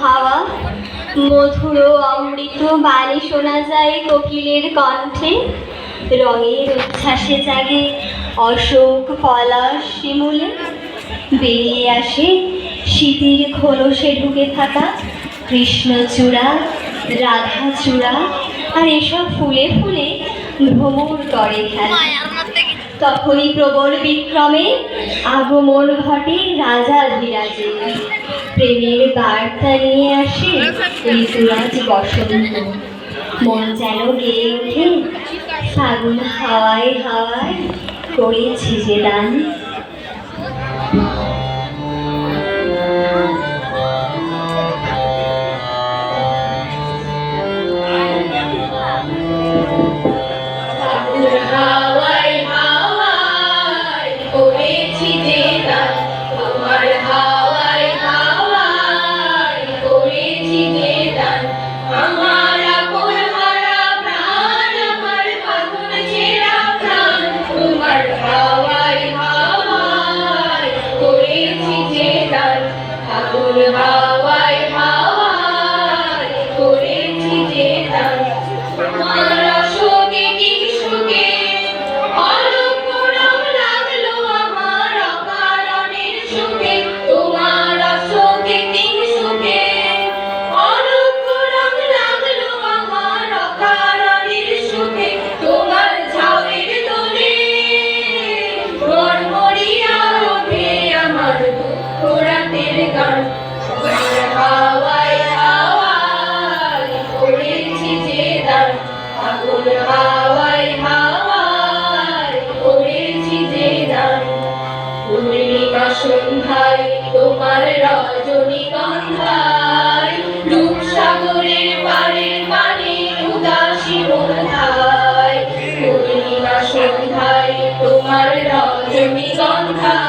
হাওয়া, মধুর অমৃত বাণী শোনা যায় কোকিলের কণ্ঠে। রঙের উচ্ছ্বাসে জাগে অশোক পলাশ শিমুলে। বেরিয়ে আসে শীতের খোলসে ঢুকে থাকা কৃষ্ণচূড়া, রাধাচূড়া, আর এসব ফুলে ফুলে ভ্রমর করে খেলা। তখনই প্রবল বিক্রমে আগমন ঘটে রাজাধিরাজে। প্রেমের বার্তা নিয়ে আসে ঋতুরাজ বসন্ত। মন যেন গেয়ে ওঠে ফাগুন হাওয়ায় হাওয়ায় করেছি যে দান। সন্ধ্যায় তোমার রজনীগন্ধায় রূপসাগরের পাড়ের পানে উদাসী মন্ধায়। পূর্ণিমা সন্ধ্যায় তোমার রজনীগন্ধায়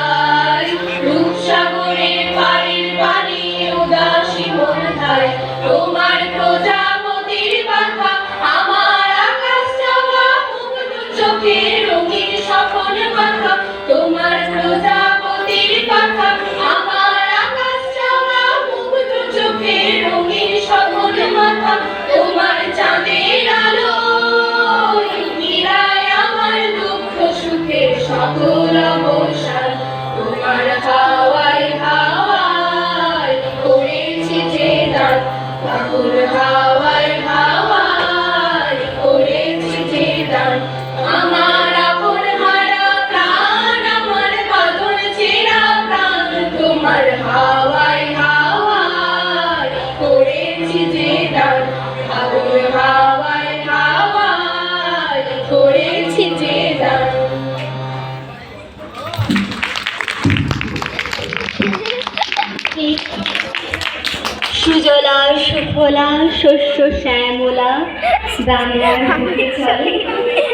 রূপসাগরের পাড়ের পানে উদাসী মন্ধায়। তোমার প্রজাপতির পাখা আমার আকাশ চাওয়া মুগ্ধ চোখে রঙিন স্বপন পাখা। তোমার প্রজাপতির পাখা আমার আকাশ চাওয়া মুগ্ধ চোখে রঙিন স্বপন মাথা। তোমার চাঁদের আলো মিলায় আমার দুঃখ সুখের সকল অবসান। তোমার হাওয়ায় হাওয়ায় করেছি যে দান, ঠাকুর হাওয়ায় হাওয়ায় করেছি যে দান। আমার আপন হারা প্রাণ, আমার বাঁধন ছেঁড়া প্রাণ, তোমার হাওয়ায় হাওয়ায় করেছি যে দান, ঠাকুর হাওয়ায় হাওয়ায় করেছি যে দান। সুজলা সুফলা শস্য শ্যামলা বাংলার বুকে চলে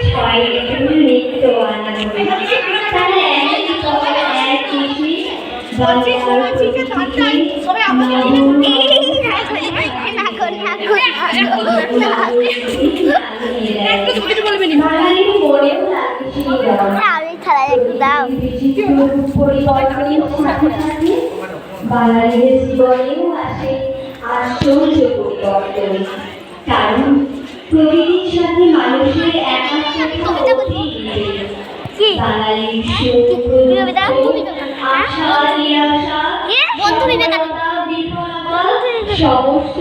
ছয় ঋতুর নিত্য আনন্দ। তারা একই পথে এক চিঠি বাংলার প্রকৃতিকে মধুর বাঙালির মনেও পরিবর্তনের সাথে সাথে বাঙালিদের জীবনেও আসে আশ্চর্য পরিবর্তন। কারণ প্রকৃতির সাথে মানুষের একাত্মতা বাঙালির সুখ আশা নিরাশা সমস্ত